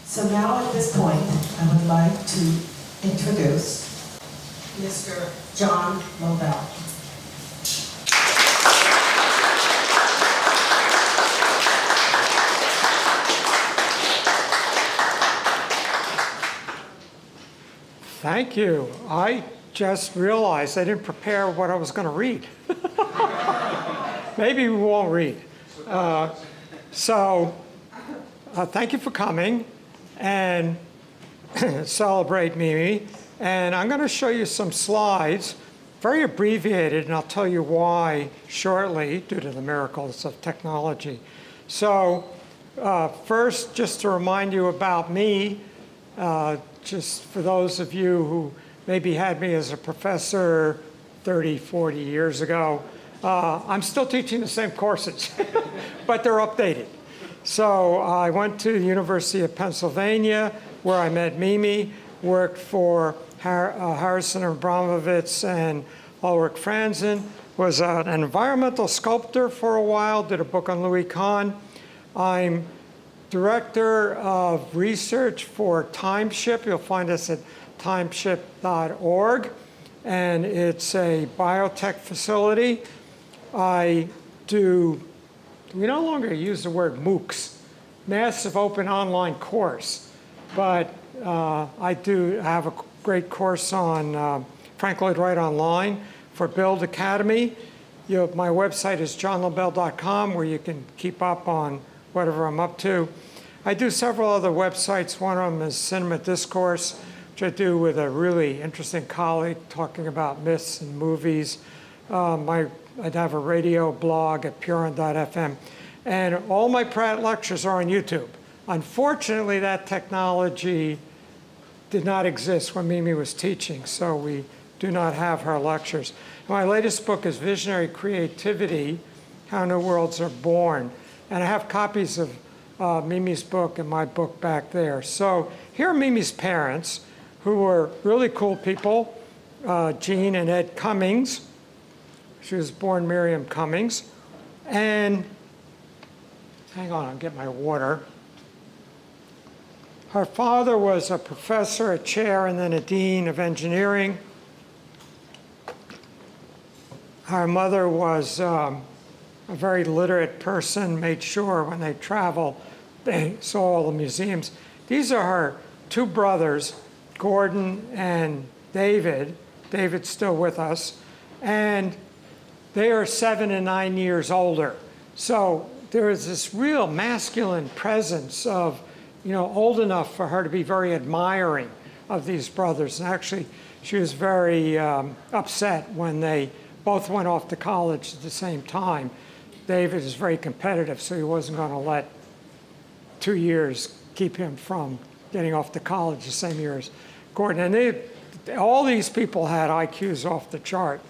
So now at this point, I would like to introduce Mr. John Lobell. Thank you. I just realized I didn't prepare what I was going to read. Maybe we won't read. Thank you for coming and celebrate Mimi. And I'm going to show you some slides, very abbreviated, and I'll tell you why shortly due to the miracles of technology. So first, just to remind you about me, just for those of you who maybe had me as a professor 30, 40 years ago, I'm still teaching the same courses, but they're updated. So I went to the University of Pennsylvania, where I met Mimi, worked for Harrison Abramovitz and Ulrich Franzen, was an environmental sculptor for a while, did a book on Louis Kahn. I'm Director of Research for TimeShip. You'll find us at timeship.org, and it's a biotech facility. We no longer use the word MOOCs, Massive Open Online Course, but I do have a great course on Frank Lloyd Wright Online for Build Academy. My website is johnlobell.com, where you can keep up on whatever I'm up to. I do several other websites. One of them is Cinema Discourse, which I do with a really interesting colleague talking about myths and movies. I have a radio blog at puron.fm. And all my Pratt lectures are on YouTube. Unfortunately, that technology did not exist when Mimi was teaching, so we do not have her lectures. My latest book is Visionary Creativity, How New Worlds Are Born. And I have copies of Mimi's book and my book back there. So here are Mimi's parents, who were really cool people, Jean and Ed Cummings. She was born Miriam Cummings. And hang on, I'll get my water. Her father was a professor, a chair, and then a dean of engineering. Her mother was a very literate person, made sure when they traveled, they saw all the museums. These are her two brothers, Gordon and David. David's still with us. And they are 7 and 9 years older. So there is this real masculine presence of, old enough for her to be very admiring of these brothers. And actually, she was very upset when they both went off to college at the same time. David is very competitive, so he wasn't going to let 2 years keep him from getting off to college the same year as Gordon. And all these people had IQs off the chart,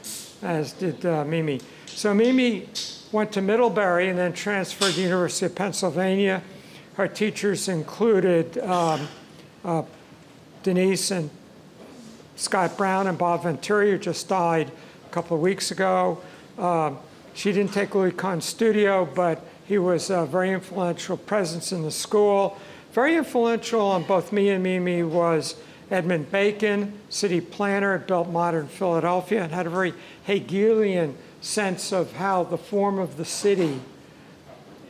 as did Mimi. So Mimi went to Middlebury and then transferred to the University of Pennsylvania. Her teachers included Denise and Scott Brown and Bob Venturi, who just died a couple of weeks ago. She didn't take Louis Kahn's studio, but he was a very influential presence in the school. Very influential on both me and Mimi was Edmund Bacon, city planner, built modern Philadelphia, and had a very Hegelian sense of how the form of the city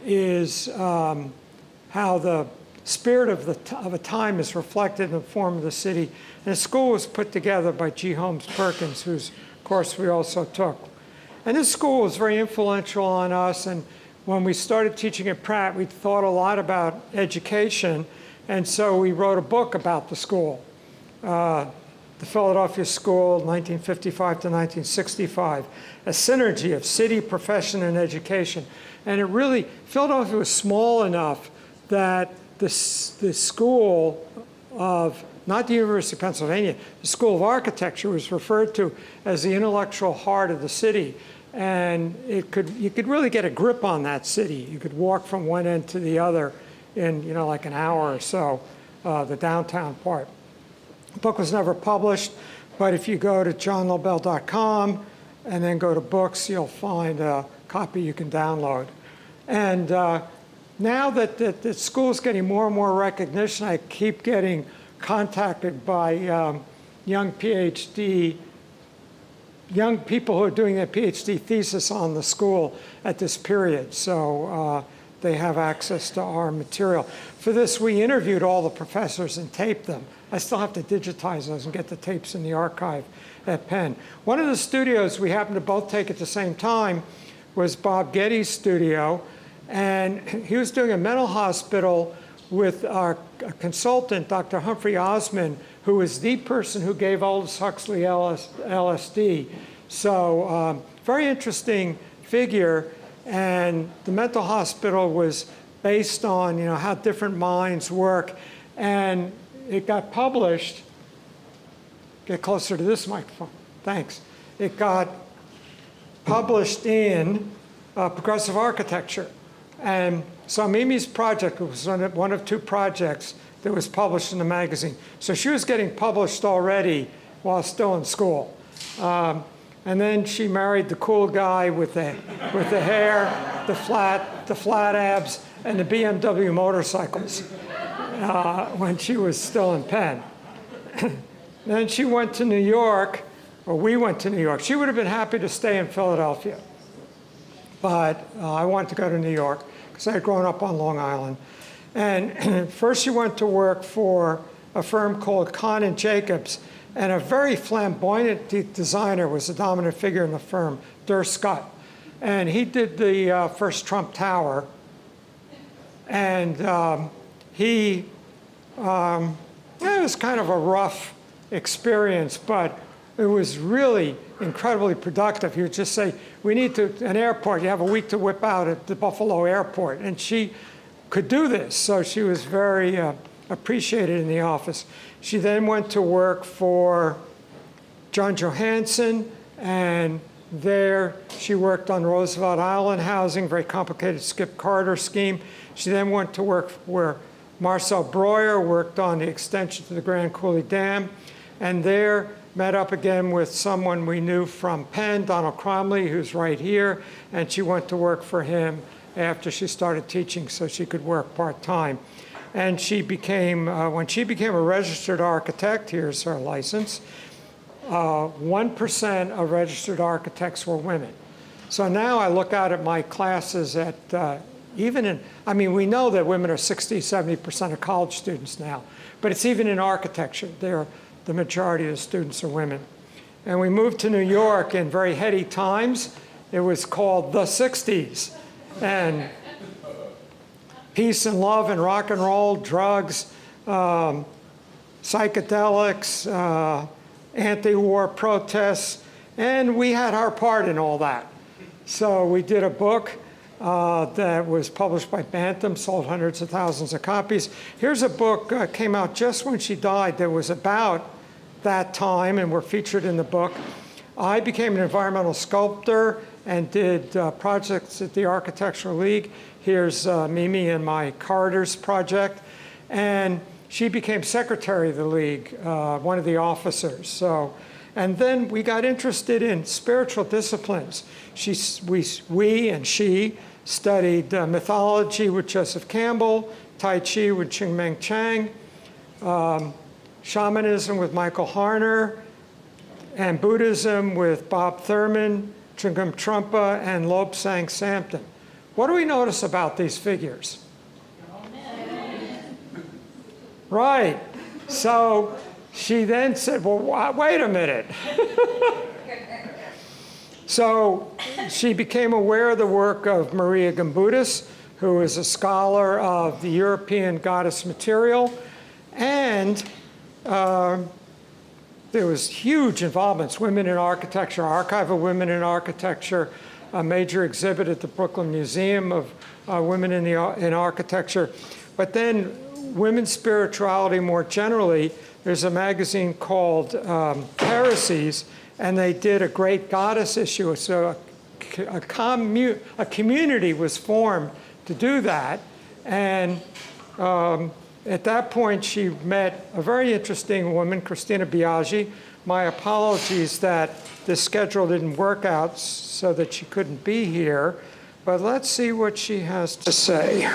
is, how the spirit of a time is reflected in the form of the city. And the school was put together by G. Holmes Perkins, whose course we also took. And this school was very influential on us. And when we started teaching at Pratt, we thought a lot about education. And so we wrote a book about the school, the Philadelphia School, 1955 to 1965, a synergy of city, profession, and education. And it really, Philadelphia was small enough that the school of, not the University of Pennsylvania, the School of Architecture was referred to as the intellectual heart of the city. And you could really get a grip on that city. You could walk from one end to the other in, like an hour or so, the downtown part. The book was never published, but if you go to johnlobell.com and then go to books, you'll find a copy you can download. And now that the school's getting more and more recognition, I keep getting contacted by young people who are doing their PhD thesis on the school at this period. So they have access to our material. For this, we interviewed all the professors and taped them. I still have to digitize those and get the tapes in the archive at Penn. One of the studios we happened to both take at the same time was Bob Getty's studio. And he was doing a mental hospital with our consultant, Dr. Humphrey Osmond, who was the person who gave Aldous Huxley LSD. So very interesting figure. And the mental hospital was based on, you know, how different minds work. And it got published. Get closer to this microphone. Thanks. It got published in Progressive Architecture. And so Mimi's project was one of 2 projects that was published in the magazine. So she was getting published already while still in school. And then she married the cool guy with the hair, the flat abs, and the BMW motorcycles when she was still in Penn. Then she went to New York, or we went to New York. She would have been happy to stay in Philadelphia. But I wanted to go to New York because I had grown up on Long Island. And first she went to work for a firm called Kahn and Jacobs, and a very flamboyant designer was the dominant figure in the firm, Der Scott. And he did the first Trump Tower. And it was kind of a rough experience, but it was really incredibly productive. He would just say, we need an airport, you have a week to whip out at the Buffalo airport. And she could do this, so she was very appreciated in the office. She then went to work for John Johansson, and there she worked on Roosevelt Island housing, very complicated Skip Carter scheme. She then went to work where Marcel Breuer worked on the extension to the Grand Coulee Dam, and there met up again with someone we knew from Penn, Donald Cromley, who's right here, and she went to work for him after she started teaching so she could work part-time. And she became, when she became a registered architect, here's her license, 1% of registered architects were women. So now I look out at my classes at, we know that women are 60, 70% of college students now, but it's even in architecture. The majority of the students are women. And we moved to New York in very heady times. It was called the 60s. And peace and love and rock and roll, drugs, psychedelics, anti-war protests, and we had our part in all that. So we did a book that was published by Bantam, sold hundreds of thousands of copies. Here's a book came out just when she died that was about that time, and were featured in the book. I became an environmental sculptor and did projects at the Architectural League. Here's Mimi and my Corridors project. And she became secretary of the League, one of the officers. So, and then we got interested in spiritual disciplines. We and she studied mythology with Joseph Campbell, Tai Chi with Ching-Meng Chang, shamanism with Michael Harner, and Buddhism with Bob Thurman, Chungam Trungpa, and Lobsang Samton. What do we notice about these figures? Right. So she then said, well, wait a minute. So she became aware of the work of Maria Gamboutis, who is a scholar of the European goddess material, and there was huge involvements, women in architecture, Archive of Women in Architecture, a major exhibit at the Brooklyn Museum of Women in Architecture. But then women's spirituality more generally, there's a magazine called Heresies, and they did a great goddess issue. So a community was formed to do that. And at that point, she met a very interesting woman, Christina Biagi. My apologies that the schedule didn't work out so that she couldn't be here. but let's see what she has to say.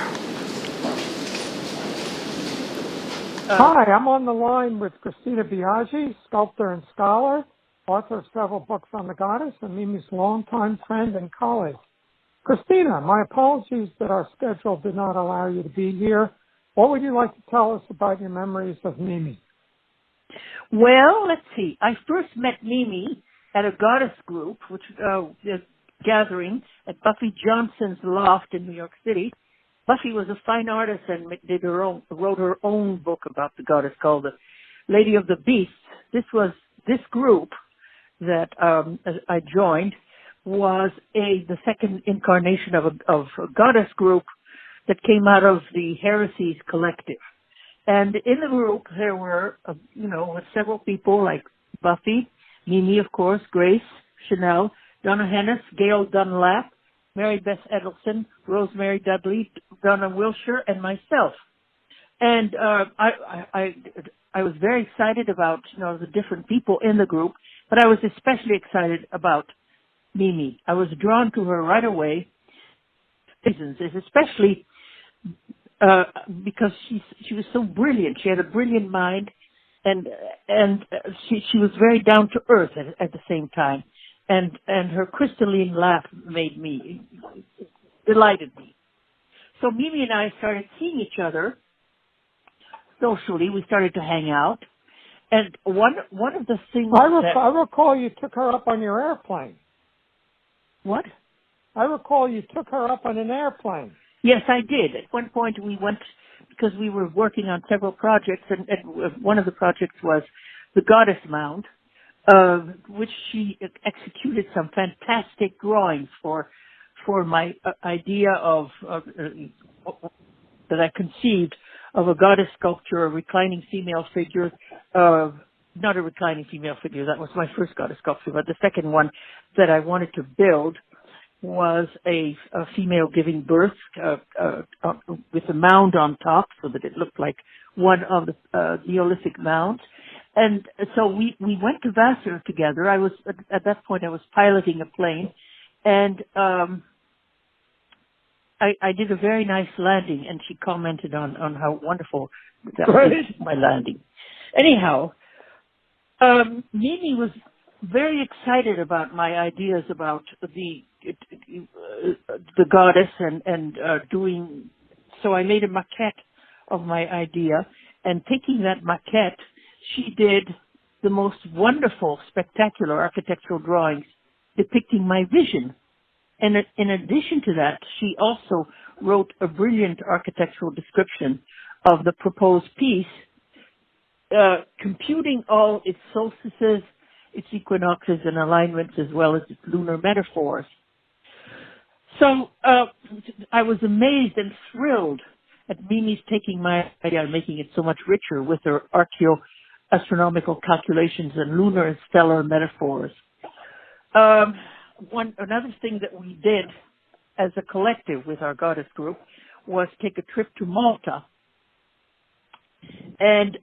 Hi, I'm on the line with Christina Biagi, sculptor and scholar, author of several books on the goddess, and Mimi's longtime friend and colleague. Christina, my apologies that our schedule did not allow you to be here. What would you like to tell us about your memories of Mimi? Well, let's see. I first met Mimi at a goddess group, which was a gathering at Buffy Johnson's loft in New York City. Buffy was a fine artist and wrote her own book about the goddess called The Lady of the Beasts. This group that I joined was the second incarnation of a goddess group that came out of the Heresies Collective. And in the group, there were, several people like Buffy, Mimi, of course, Grace, Chanel, Donna Hennis, Gail Dunlap, Mary Beth Edelson, Rosemary Dudley, Donna Wilshire, and myself. And I was very excited about, the different people in the group, but I was especially excited about Mimi. I was drawn to her right away, especially because she was so brilliant. She had a brilliant mind, and she was very down to earth at the same time. And her crystalline laugh delighted me. So Mimi and I started seeing each other socially. We started to hang out. And one of the things I recall you took her up on your airplane. What? I recall you took her up on an airplane. Yes, I did. At one point we went, because we were working on several projects, and one of the projects was the Goddess Mound, which she executed some fantastic drawings for my idea of that I conceived of a goddess sculpture, a reclining female figure, not a reclining female figure, that was my first goddess sculpture, but the second one that I wanted to build was a female giving birth with a mound on top so that it looked like one of the Neolithic mounds. And so we went to Vassar together. I was, at that point, I was piloting a plane, and I did a very nice landing, and she commented on how wonderful that was, my landing. Anyhow, Mimi was very excited about my ideas about the goddess and doing, so I made a maquette of my idea, and taking that maquette, she did the most wonderful, spectacular architectural drawings depicting my vision. And in addition to that, she also wrote a brilliant architectural description of the proposed piece, computing all its solstices, its equinoxes and alignments, as well as its lunar metaphors. So I was amazed and thrilled at Mimi's taking my idea and making it so much richer with her archaeoastronomical calculations and lunar and stellar metaphors. Another thing that we did as a collective with our goddess group was take a trip to Malta. And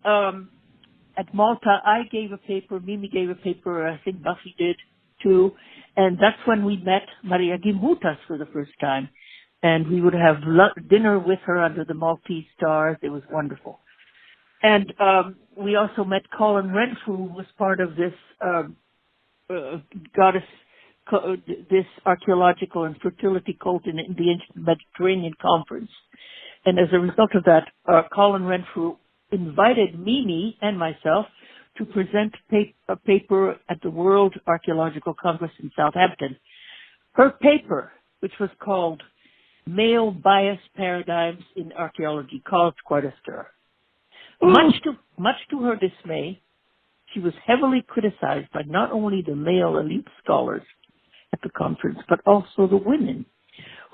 at Malta, I gave a paper, Mimi gave a paper, I think Buffy did too. And that's when we met Maria Gimbutas for the first time. And we would have dinner with her under the Maltese stars. It was wonderful. And we also met Colin Renfrew, who was part of this goddess, this archaeological and fertility cult in the Ancient Mediterranean Conference. And as a result of that, Colin Renfrew invited Mimi and myself to present a paper at the World Archaeological Congress in Southampton. Her paper, which was called Male Bias Paradigms in Archaeology, caused quite a stir. Much to her dismay, she was heavily criticized by not only the male elite scholars at the conference, but also the women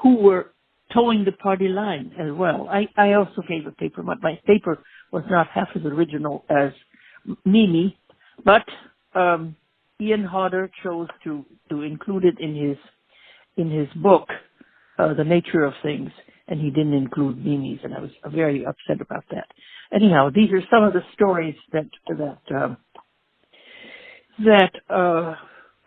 who were towing the party line as well. I also gave a paper. My paper was not half as original as Mimi, but Ian Hodder chose to include it in his book, The Nature of Things, and he didn't include Mimi's, and I was very upset about that. Anyhow, these are some of the stories that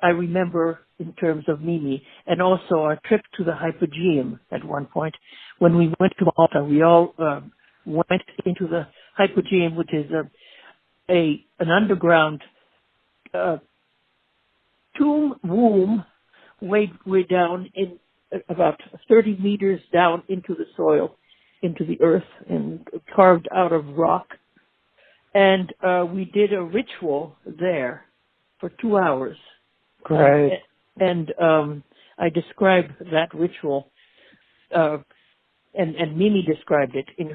I remember in terms of Mimi, and also our trip to the Hypogeum at one point. When we went to Malta, we all went into the Hypogeum, which is an underground tomb womb way down in about 30 meters down into the soil, into the earth, and carved out of rock. And we did a ritual there for 2 hours. Great. And I described that ritual, and Mimi described it in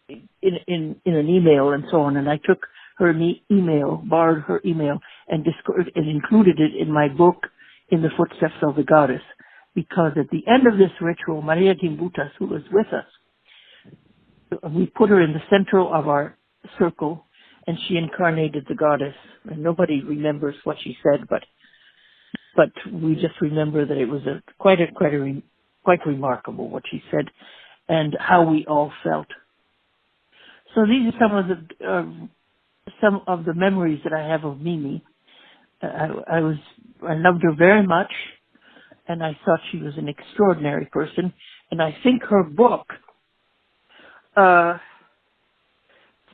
an email and so on. And I took her email, borrowed her email, and included it in my book, In the Footsteps of the Goddess, because at the end of this ritual, Maria Gimbutas, who was with us, we put her in the center of our circle, and she incarnated the goddess. And nobody remembers what she said, but we just remember that it was quite remarkable what she said, and how we all felt. So these are some of the memories that I have of Mimi. I loved her very much, and I thought she was an extraordinary person. And I think her book,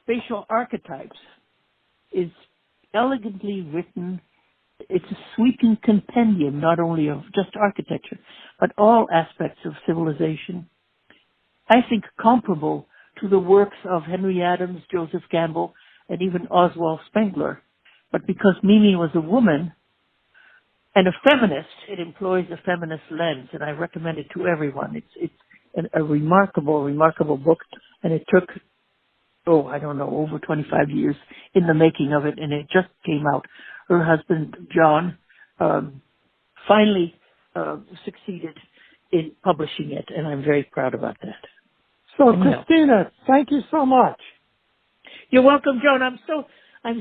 Spatial Archetypes, is elegantly written. It's a sweeping compendium, not only of just architecture, but all aspects of civilization. I think comparable to the works of Henry Adams, Joseph Campbell, and even Oswald Spengler. But because Mimi was a woman and a feminist, it employs a feminist lens, and I recommend it to everyone. It's a remarkable, remarkable book, and it took, over 25 years in the making of it, and it just came out. Her husband, John, finally succeeded in publishing it, and I'm very proud about that. So, Christina, thank you so much. You're welcome, Joan. I'm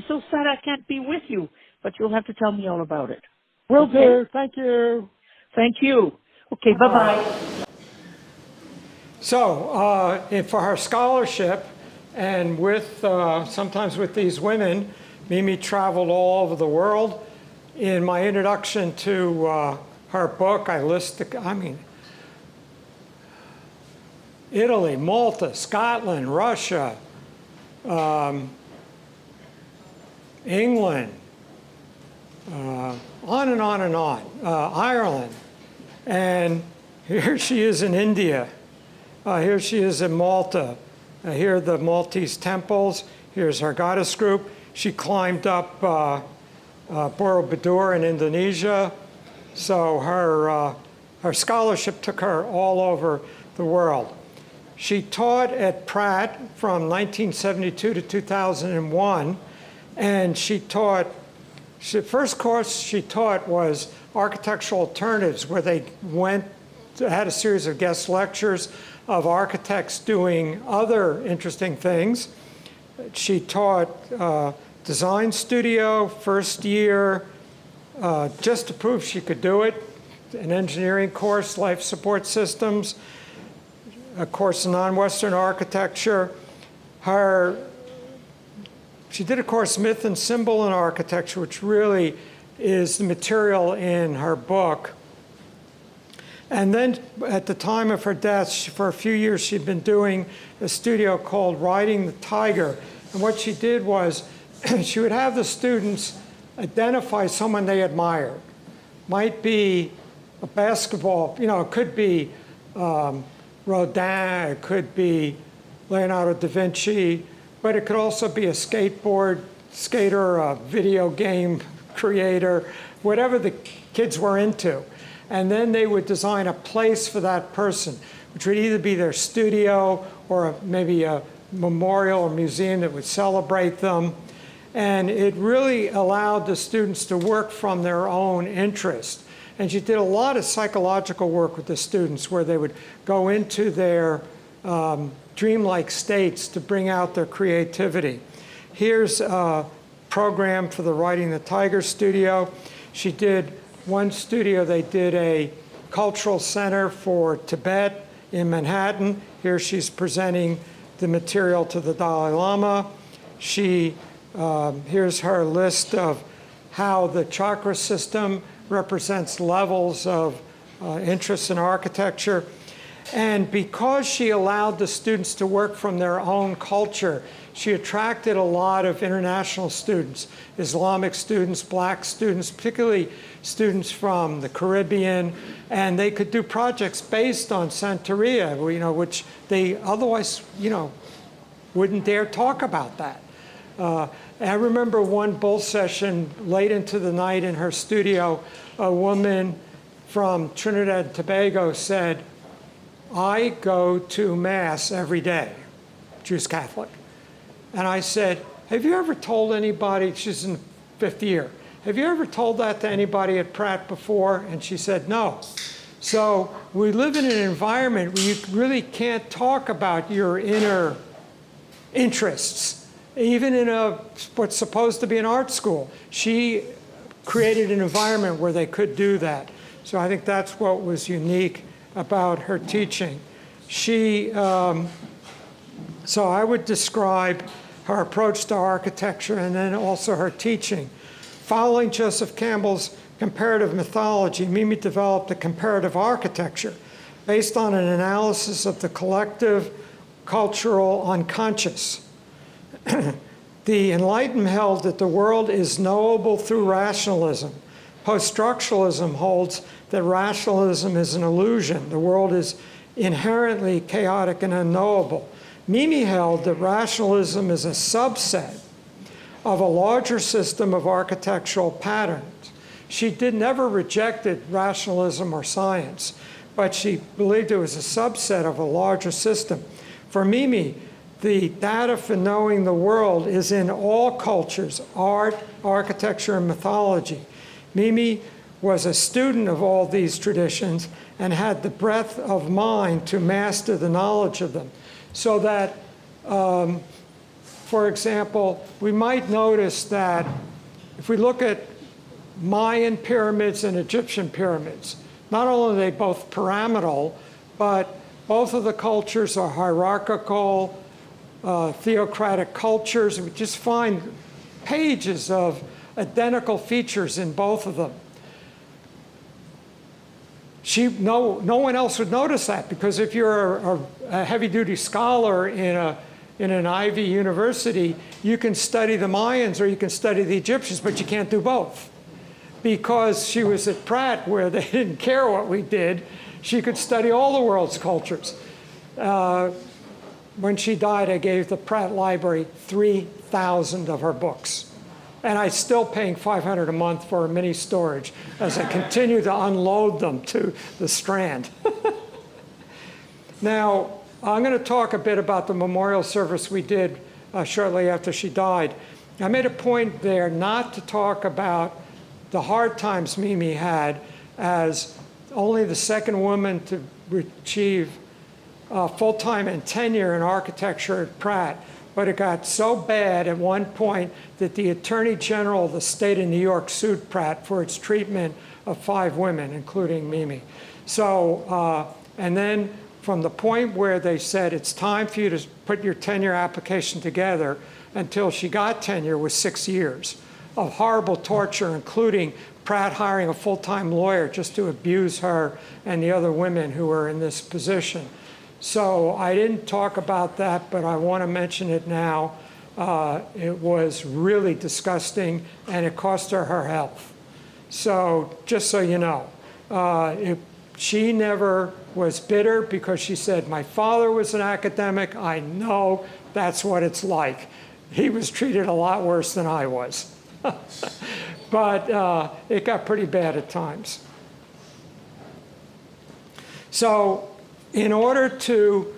so sad I can't be with you, but you'll have to tell me all about it. Will do. Thank you. Thank you. Okay, bye-bye. So, for her scholarship, and with sometimes with these women, Mimi traveled all over the world. In my introduction to her book, I list Italy, Malta, Scotland, Russia, England, on and on and on, Ireland. And here she is in India. Here she is in Malta. Here are the Maltese temples. Here's her goddess group. She climbed up Borobudur in Indonesia. So her scholarship took her all over the world. She taught at Pratt from 1972 to 2001, and the first course she taught was Architectural Alternatives, where they had a series of guest lectures of architects doing other interesting things. She taught design studio, first year, just to prove she could do it, an engineering course, life support systems, a course in non-Western architecture. She did a course, Myth and Symbol in Architecture, which really is the material in her book. And then at the time of her death, for a few years, she'd been doing a studio called Riding the Tiger. And what she did was she would have the students identify someone they admired. Might be a basketball, it could be Rodin, it could be Leonardo da Vinci, but it could also be a skater, a video game creator, whatever the kids were into. And then they would design a place for that person, which would either be their studio or maybe a memorial or museum that would celebrate them. And it really allowed the students to work from their own interest. And she did a lot of psychological work with the students where they would go into their dreamlike states to bring out their creativity. Here's a program for the Riding the Tiger studio. She did one studio, they did a cultural center for Tibet in Manhattan. Here she's presenting the material to the Dalai Lama. Here's her list of how the chakra system represents levels of interest in architecture. And because she allowed the students to work from their own culture, she attracted a lot of international students, Islamic students, black students, particularly students from the Caribbean, and they could do projects based on Santeria, which they otherwise, wouldn't dare talk about that. I remember one bull session late into the night in her studio, a woman from Trinidad and Tobago said, "I go to Mass every day," Jewish Catholic. And I said, "Have you ever told anybody," she's in 5th year, "have you ever told that to anybody at Pratt before?" And she said, "No." So we live in an environment where you really can't talk about your inner interests, even in what's supposed to be an art school. She created an environment where they could do that. So I think that's what was unique about her teaching. So I would describe her approach to architecture and then also her teaching. Following Joseph Campbell's comparative mythology, Mimi developed a comparative architecture based on an analysis of the collective cultural unconscious. The Enlightenment held that the world is knowable through rationalism. Post-structuralism holds that rationalism is an illusion. The world is inherently chaotic and unknowable. Mimi held that rationalism is a subset of a larger system of architectural patterns. She never rejected rationalism or science, but she believed it was a subset of a larger system. For Mimi, the data for knowing the world is in all cultures, art, architecture, and mythology. Mimi was a student of all these traditions and had the breadth of mind to master the knowledge of them. So that, for example, we might notice that if we look at Mayan pyramids and Egyptian pyramids, not only are they both pyramidal, but both of the cultures are hierarchical, theocratic cultures. We just find pages of identical features in both of them. No one else would notice that, because if you're a heavy-duty scholar in an Ivy university, you can study the Mayans or you can study the Egyptians, but you can't do both. Because she was at Pratt, where they didn't care what we did, she could study all the world's cultures. When she died, I gave the Pratt Library 3,000 of her books. And I'm still paying $500 a month for mini storage as I continue to unload them to the Strand. Now, I'm going to talk a bit about the memorial service we did shortly after she died. I made a point there not to talk about the hard times Mimi had as only the second woman to achieve full-time and tenure in architecture at Pratt. But it got so bad at one point that the Attorney General of the state of New York sued Pratt for its treatment of 5 women, including Mimi. So, and then from the point where they said, it's time for you to put your tenure application together, until she got tenure was 6 years of horrible torture, including Pratt hiring a full-time lawyer just to abuse her and the other women who were in this position. So I didn't talk about that, but I want to mention it now. It was really disgusting, and it cost her her health. So just so you know, she never was bitter, because she said, my father was an academic. I know that's what it's like. He was treated a lot worse than I was. But it got pretty bad at times. So in order to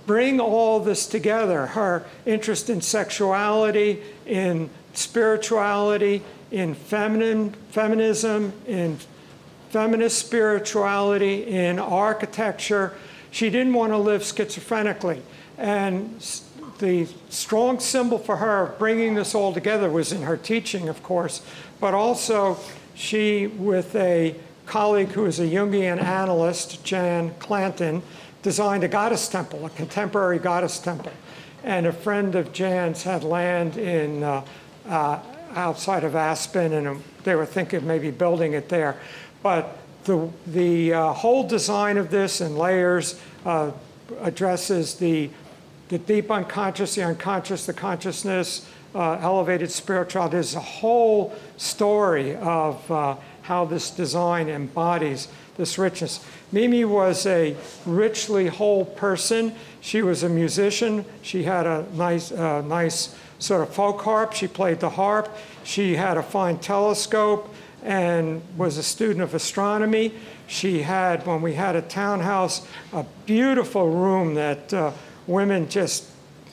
bring all this together, her interest in sexuality, in spirituality, in feminism, in feminist spirituality, in architecture, she didn't want to live schizophrenically. And the strong symbol for her bringing this all together was in her teaching, of course, but also she, with a colleague who is a Jungian analyst, Jan Clanton, designed a goddess temple, a contemporary goddess temple. And a friend of Jan's had land in outside of Aspen, and they were thinking of maybe building it there. But the whole design of this in layers addresses the deep unconscious, the unconscious, the consciousness, elevated spirituality. There's a whole story of how this design embodies this richness. Mimi was a richly whole person. She was a musician. She had a nice sort of folk harp. She played the harp. She had a fine telescope and was a student of astronomy. She had, when we had a townhouse, a beautiful room that women just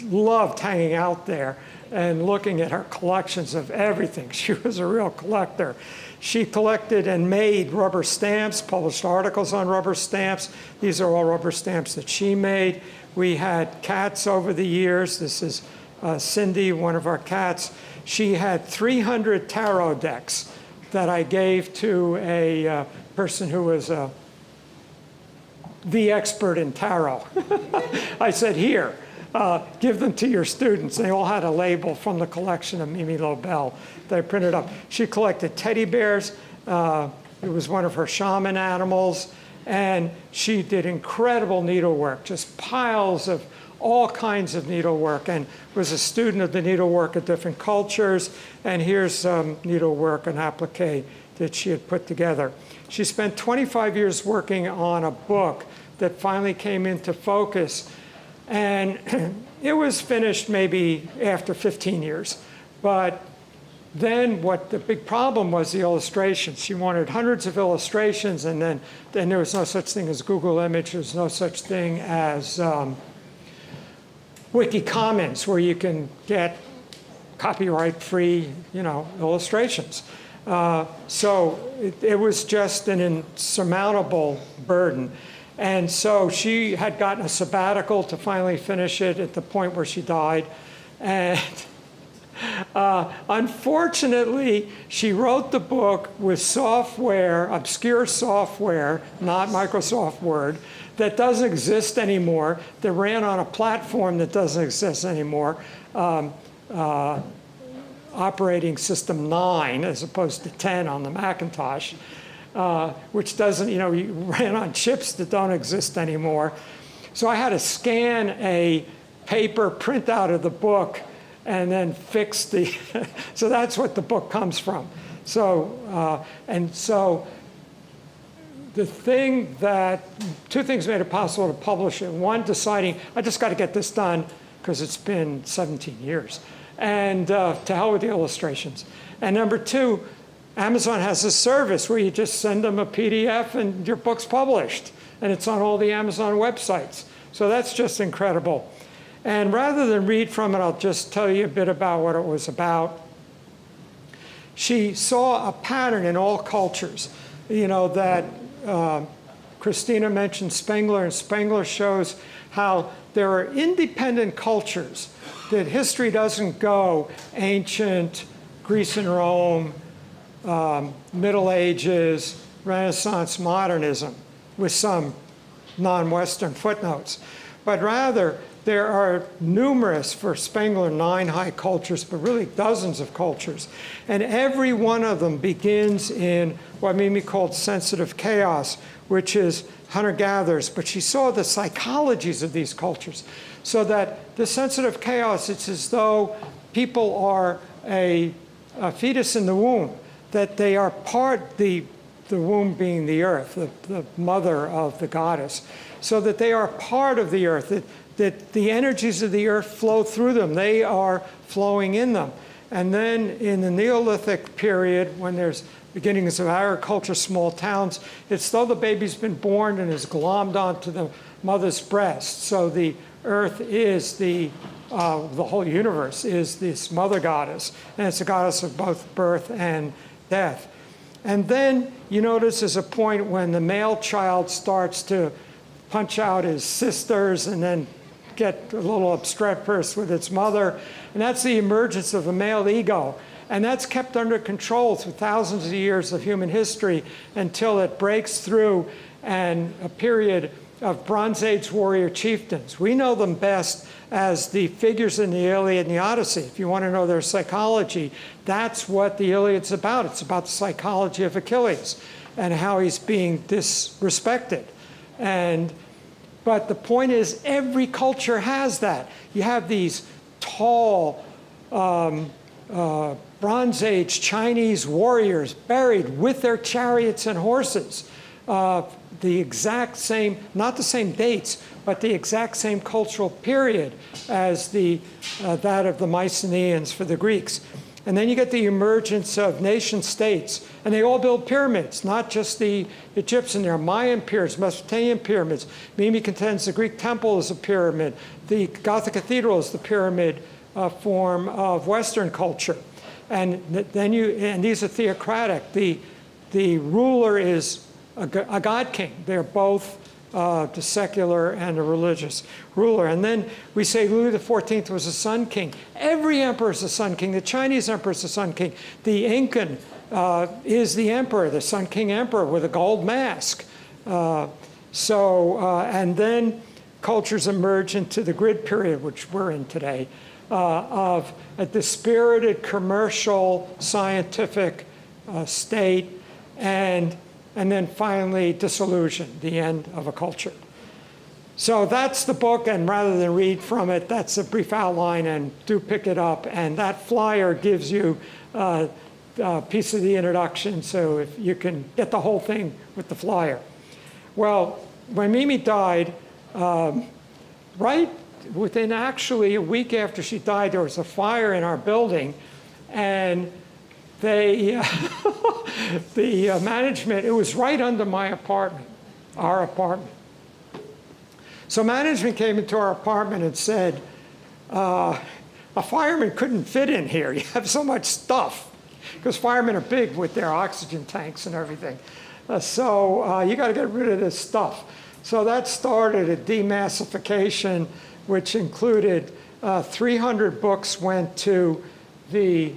loved hanging out there and looking at her collections of everything. She was a real collector. She collected and made rubber stamps, published articles on rubber stamps. These are all rubber stamps that she made. We had cats over the years. This is Cindy, one of our cats. She had 300 tarot decks that I gave to a person who was the expert in tarot. I said, here, give them to your students. They all had a label from the collection of Mimi Lobell that I printed up. She collected teddy bears. It was one of her shaman animals. And she did incredible needlework, just piles of all kinds of needlework, and was a student of the needlework of different cultures. And here's some needlework and applique that she had put together. She spent 25 years working on a book that finally came into focus. And it was finished maybe after 15 years. But then what the big problem was the illustrations. She wanted hundreds of illustrations, and then there was no such thing as Google Image. There's no such thing as Wiki Commons, where you can get copyright-free, illustrations. So it was just an insurmountable burden. And so she had gotten a sabbatical to finally finish it at the point where she died. And unfortunately, she wrote the book with software, obscure software, not Microsoft Word, that doesn't exist anymore, that ran on a platform that doesn't exist anymore, operating system 9 as opposed to 10 on the Macintosh. Which doesn't, you ran on chips that don't exist anymore. So I had to scan a paper printout of the book and then fix the, so that's what the book comes from. So, the thing two things made it possible to publish it. One, deciding, I just got to get this done because it's been 17 years. And to hell with the illustrations. And number two, Amazon has a service where you just send them a PDF and your book's published. And it's on all the Amazon websites. So that's just incredible. And rather than read from it, I'll just tell you a bit about what it was about. She saw a pattern in all cultures, that Christina mentioned Spengler, and Spengler shows how there are independent cultures, that history doesn't go ancient, Greece and Rome, Middle Ages, Renaissance, modernism, with some non-Western footnotes. But rather, there are numerous, for Spengler, 9 high cultures, but really dozens of cultures. And every one of them begins in what Mimi called sensitive chaos, which is hunter-gatherers. But she saw the psychologies of these cultures. So that the sensitive chaos, it's as though people are a fetus in the womb, that they are part, the womb being the earth, the mother of the goddess, so that they are part of the earth, that the energies of the earth flow through them. They are flowing in them. And then in the Neolithic period, when there's beginnings of agriculture, small towns, it's though the baby's been born and is glommed onto the mother's breast. So the earth is the whole universe is this mother goddess. And it's a goddess of both birth and death. And then you notice there's a point when the male child starts to punch out his sisters and then get a little obstreperous with its mother. And that's the emergence of the male ego. And that's kept under control through thousands of years of human history until it breaks through, and a period of Bronze Age warrior chieftains. We know them best as the figures in the Iliad and the Odyssey. If you want to know their psychology, that's what the Iliad's about. It's about the psychology of Achilles and how he's being disrespected. But the point is, every culture has that. You have these tall, Bronze Age Chinese warriors buried with their chariots and horses. The exact same, not the same dates, but the exact same cultural period as that of the Mycenaeans for the Greeks. And then you get the emergence of nation states, and they all build pyramids, not just the Egyptian. There are Mayan pyramids, Mesopotamian pyramids. Mimi contends the Greek temple is a pyramid. The Gothic cathedral is the pyramid form of Western culture. And these are theocratic. The ruler is a god king. They're both the secular and the religious ruler. And then we say Louis XIV was a sun king. Every emperor is a sun king. The Chinese emperor is a sun king. The Incan is the emperor, the sun king emperor with a gold mask. And then cultures emerge into the grid period, which we're in today, of a dispirited commercial scientific state, and then finally disillusion, the end of a culture. So that's the book, and rather than read from it, that's a brief outline, and do pick it up. And that flyer gives you a piece of the introduction, so if you can get the whole thing with the flyer. Well, when Mimi died, right within actually a week after she died, there was a fire in our building, and the management, it was right under my apartment, our apartment. So management came into our apartment and said, a fireman couldn't fit in here. You have so much stuff. Because firemen are big with their oxygen tanks and everything. So you got to get rid of this stuff. So that started a demassification, which included 300 books went to the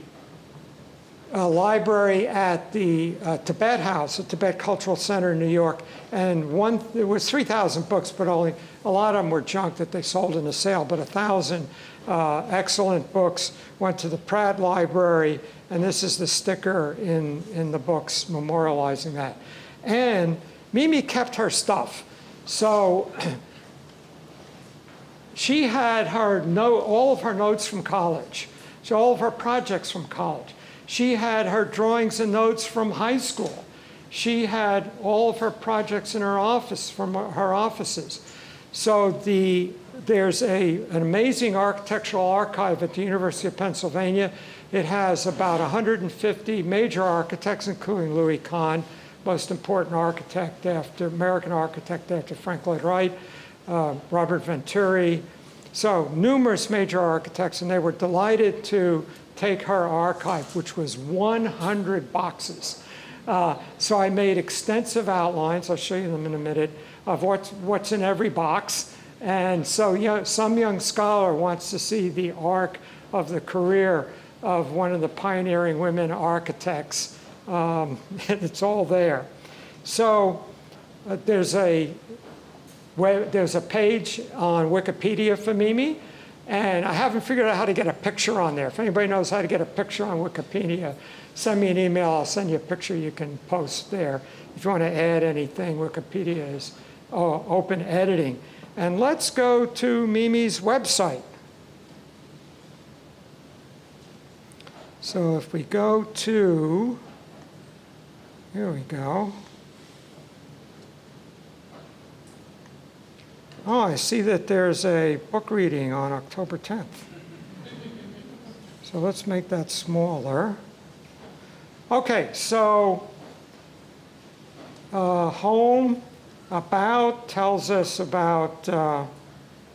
library at the Tibet House, the Tibet Cultural Center in New York, and it was 3,000 books, but only a lot of them were junk that they sold in a sale, but 1,000 excellent books went to the Pratt Library, and this is the sticker in the books memorializing that. And Mimi kept her stuff. So she had all of her notes from college, all of her projects from college. She had her drawings and notes from high school. She had all of her projects in her office, from her offices. So there's an amazing architectural archive at the University of Pennsylvania. It has about 150 major architects, including Louis Kahn, most important American architect after Frank Lloyd Wright, Robert Venturi. So numerous major architects, and they were delighted to take her archive, which was 100 boxes. So I made extensive outlines, I'll show you them in a minute, of what's in every box. And so some young scholar wants to see the arc of the career of one of the pioneering women architects. And it's all there. So there's a page on Wikipedia for Mimi, and I haven't figured out how to get a picture on there. If anybody knows how to get a picture on Wikipedia, send me an email. I'll send you a picture you can post there. If you want to add anything, Wikipedia is open editing. And let's go to Mimi's website. So if we go to, here we go. Oh, I see that there's a book reading on October 10th. So let's make that smaller. Okay, so home, about, tells us about the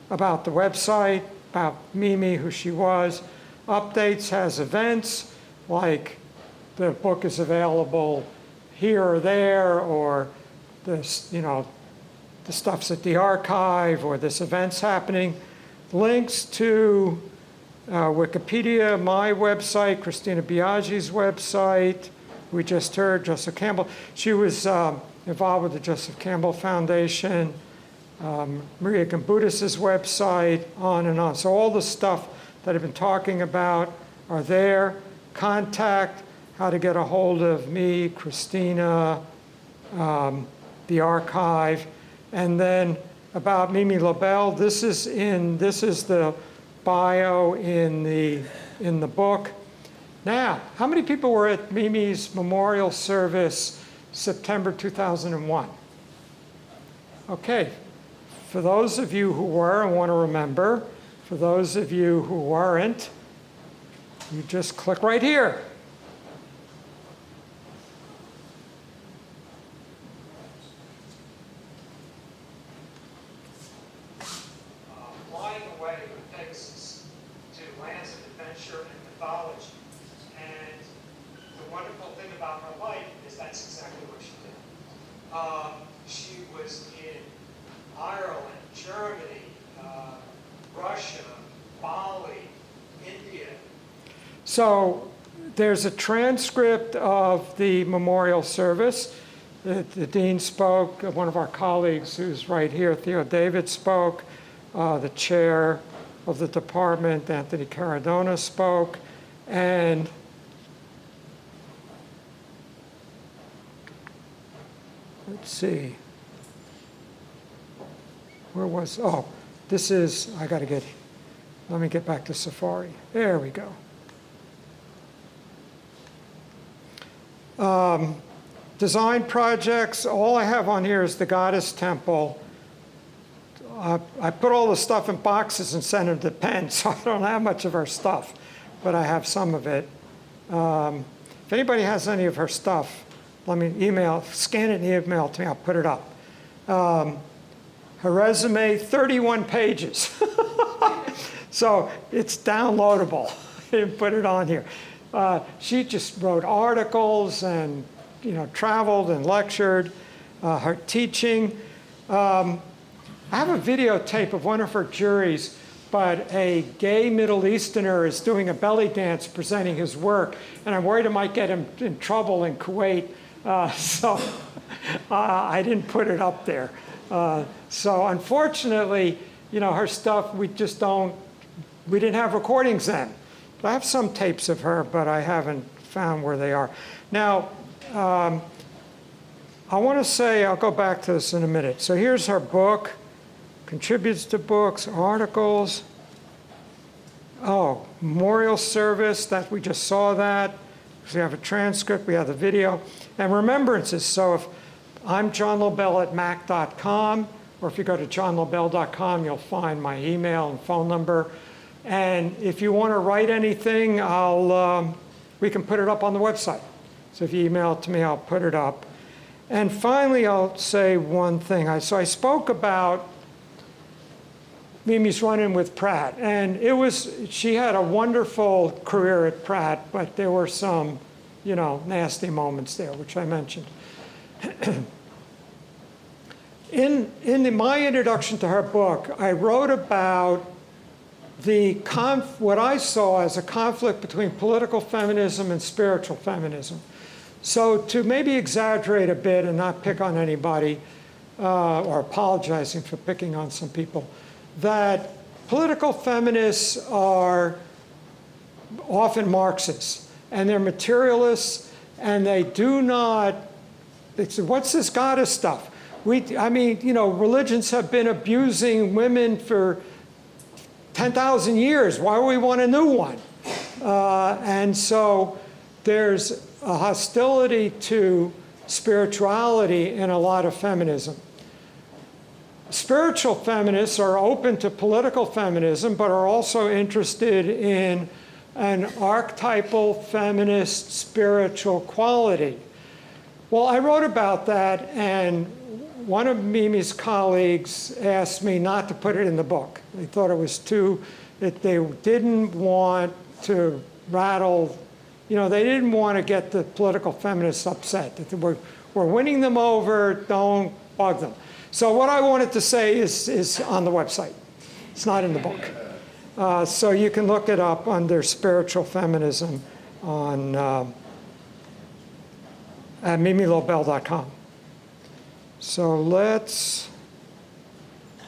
website, about Mimi, who she was. Updates has events, like the book is available here or there, or this, the stuff's at the archive, or this event's happening. Links to Wikipedia, my website, Christina Biagi's website. We just heard Joseph Campbell. She was involved with the Joseph Campbell Foundation. Maria Gambudis' website, on and on. So all the stuff that I've been talking about are there. Contact, how to get a hold of me, Christina, the archive, and then about Mimi Lobell. This is the bio in the book. Now, how many people were at Mimi's memorial service September 2001? Okay, for those of you who were and want to remember, for those of you who weren't, you just click right here. Flying away with Pegasus to lands of adventure and mythology. And the wonderful thing about her life is that's exactly what she did. She was in Ireland, Germany, Russia, Bali, India. So there's a transcript of the memorial service. The dean spoke, one of our colleagues who's right here, Theo David, spoke. The chair of the department, Anthony Caradona, spoke. And let's see. Where was, oh, this is, let me get back to Safari. There we go. Design projects, all I have on here is the Goddess Temple. I put all the stuff in boxes and sent them to Penn, so I don't have much of her stuff, but I have some of it. If anybody has any of her stuff, let me scan it and email it to me, I'll put it up. Her resume, 31 pages. So it's downloadable. I didn't put it on here. She just wrote articles and traveled and lectured. Her teaching. I have a videotape of one of her juries, but a gay Middle Easterner is doing a belly dance presenting his work, and I'm worried it might get him in trouble in Kuwait, so I didn't put it up there. So unfortunately, her stuff, we didn't have recordings then. I have some tapes of her, but I haven't found where they are. Now, I want to say, I'll go back to this in a minute. So here's her book, contributes to books, articles. Oh, memorial service, that we just saw that. We have a transcript, we have the video, and remembrances. So if I'm John Lobell at mac.com, or if you go to johnlobell.com, you'll find my email and phone number. And if you want to write anything, we can put it up on the website. So if you email it to me, I'll put it up. And finally, I'll say one thing. So I spoke about Mimi's run-in with Pratt, and she had a wonderful career at Pratt, but there were some, nasty moments there, which I mentioned. In my introduction to her book, I wrote about what I saw as a conflict between political feminism and spiritual feminism. So to maybe exaggerate a bit and not pick on anybody, or apologizing for picking on some people, that political feminists are often Marxists, and they're materialists, and they say, what's this goddess stuff? Religions have been abusing women for 10,000 years. Why do we want a new one? And so there's a hostility to spirituality in a lot of feminism. Spiritual feminists are open to political feminism, but are also interested in an archetypal feminist spiritual quality. Well, I wrote about that, and one of Mimi's colleagues asked me not to put it in the book. They thought it was that they didn't want to rattle, they didn't want to get the political feminists upset. That we're winning them over, don't bug them. So what I wanted to say is on the website. It's not in the book. So you can look it up under spiritual feminism on at mimilobell.com. So let's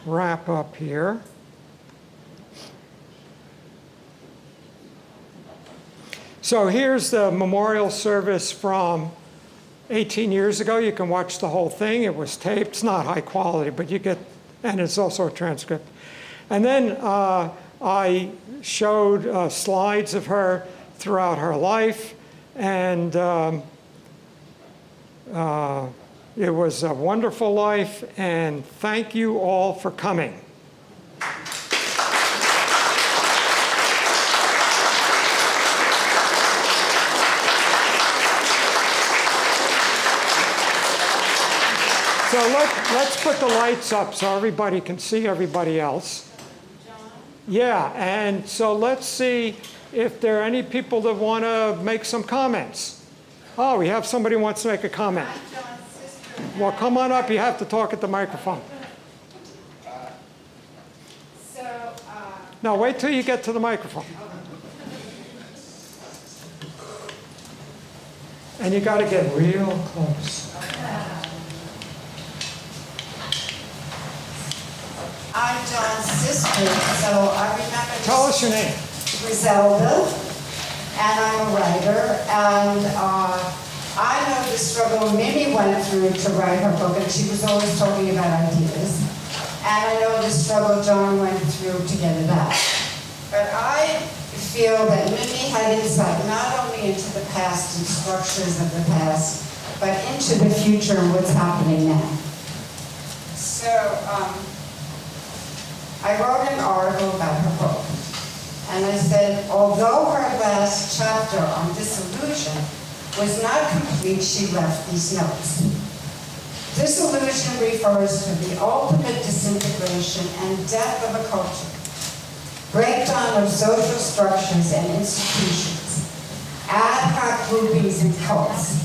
wrap up here. So here's the memorial service from 18 years ago. You can watch the whole thing. It was taped. It's not high quality, but you get, and it's also a transcript. And then I showed slides of her throughout her life, and it was a wonderful life, and thank you all for coming. So let's put the lights up so everybody can see everybody else. Yeah, and so let's see if there are any people that want to make some comments. Oh, we have somebody who wants to make a comment. Well, come on up. You have to talk at the microphone. No, wait till you get to the microphone. And you got to get real close. I'm John's sister, so I remember. Tell us your name. Griselda, and I'm a writer, and I know the struggle Mimi went through to write her book, and she was always talking about ideas. And I know the struggle John went through to get it out. But I feel that Mimi had insight not only into the past and structures of the past, but into the future and what's happening now. So, I wrote an article about her book, and I said, although her last chapter on disillusion was not complete, she left these notes. Disillusion refers to the ultimate disintegration and death of a culture, breakdown of social structures and institutions, ad hoc groupings and cults,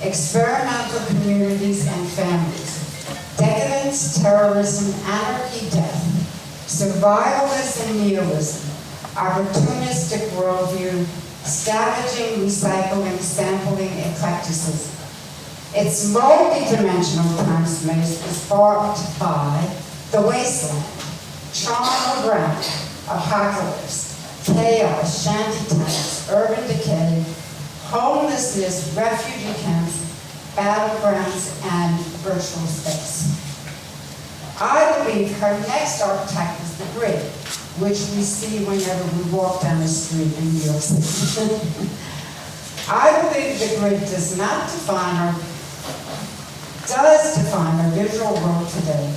experimental communities and families, decadence, terrorism, anarchy, death, survivalism, nihilism, opportunistic worldview, scavenging, recycling, sampling, eclecticism. Its multi-dimensional time space is marked by the wasteland, charnel ground, apocalypse, chaos, shantytowns, urban decay, homelessness, refugee camps, battlegrounds, and virtual space. I believe her next archetype is the grid, which we see whenever we walk down the street in New York City. I believe the grid does define our visual world today,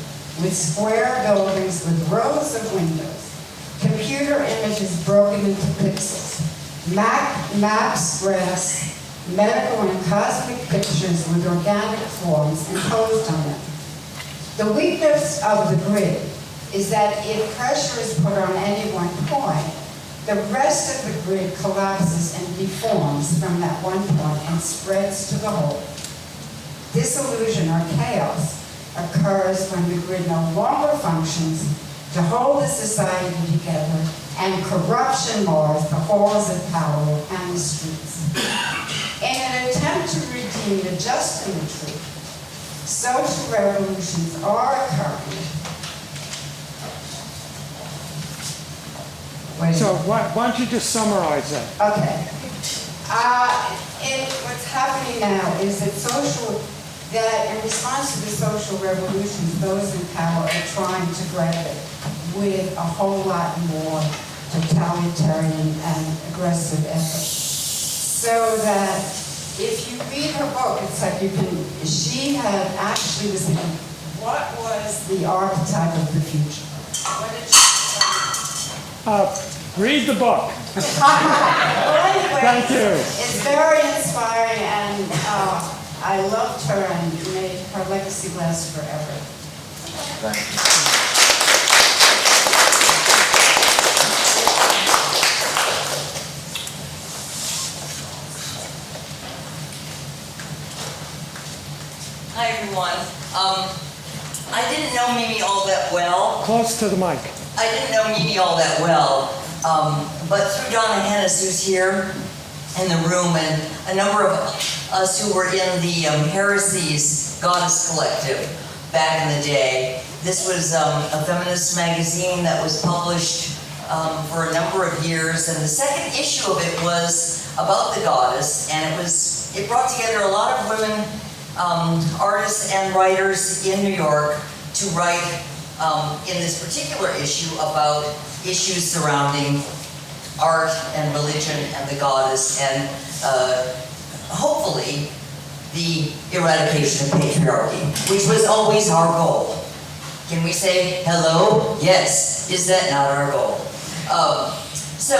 with square buildings with rows of windows, computer images broken into pixels, maps, graphs, medical and cosmic pictures with organic forms imposed on them. The weakness of the grid is that if pressure is put on any one point, the rest of the grid collapses and deforms from that one point and spreads to the whole. Disillusion or chaos occurs when the grid no longer functions to hold the society together, and corruption mars the halls of power and the streets. In an attempt to redeem the just and the true, social revolutions are occurring. So why don't you just summarize that? Okay. What's happening now is that in response to the social revolutions, those in power are trying to grab it with a whole lot more totalitarian and aggressive effort. So that if you read her book, it's like she had actually was thinking, what was the archetype of the future? What did she read the book. Well, anyway, Thank you. It's very inspiring, and I loved her and made her legacy last forever. Thank you. Hi, everyone. I didn't know Mimi all that well. Close to the mic. I didn't know Mimi all that well, but through Donna Hennis, who's here in the room, and a number of us who were in the Heresies Goddess Collective back in the day, This was a feminist magazine that was published for a number of years, and the second issue of it was about the goddess, and it brought together a lot of women artists and writers in New York to write in this particular issue about issues surrounding art and religion and the goddess, and hopefully the eradication of patriarchy, which was always our goal. Can we say hello? Yes. Is that not our goal? So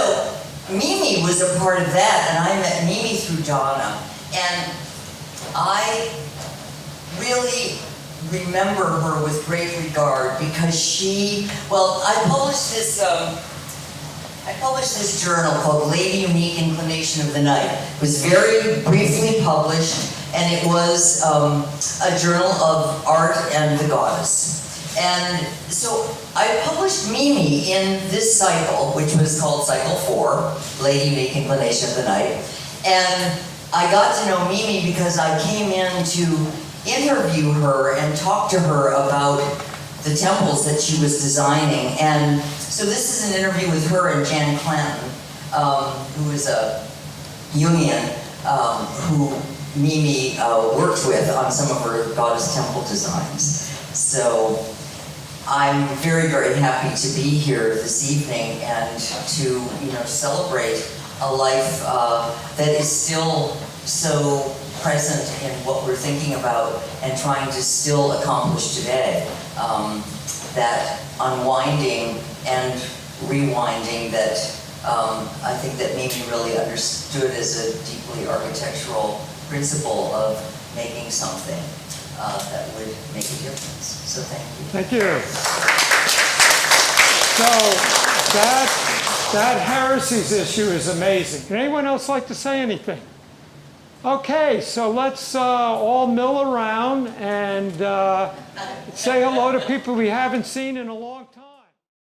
Mimi was a part of that, and I met Mimi through Donna, and I really remember her with great regard because I published this journal called Lady Unique Inclination of the Night. It was very briefly published, and it was a journal of art and the goddess. And so I published Mimi in this cycle, which was called Cycle 4, Lady Unique Inclination of the Night. And I got to know Mimi because I came in to interview her and talk to her about the temples that she was designing. And so this is an interview with her and Jan Clanton, who is a Jungian, who Mimi worked with on some of her goddess temple designs. So I'm very, very happy to be here this evening and to, celebrate a life that is still so present in what we're thinking about and trying to still accomplish today. That unwinding and rewinding that I think that Mimi really understood as a deeply architectural principle of making something that would make a difference. So thank you. Thank you. So that heresies issue is amazing. Would anyone else like to say anything? Okay, so let's all mill around and say hello to people we haven't seen in a long time.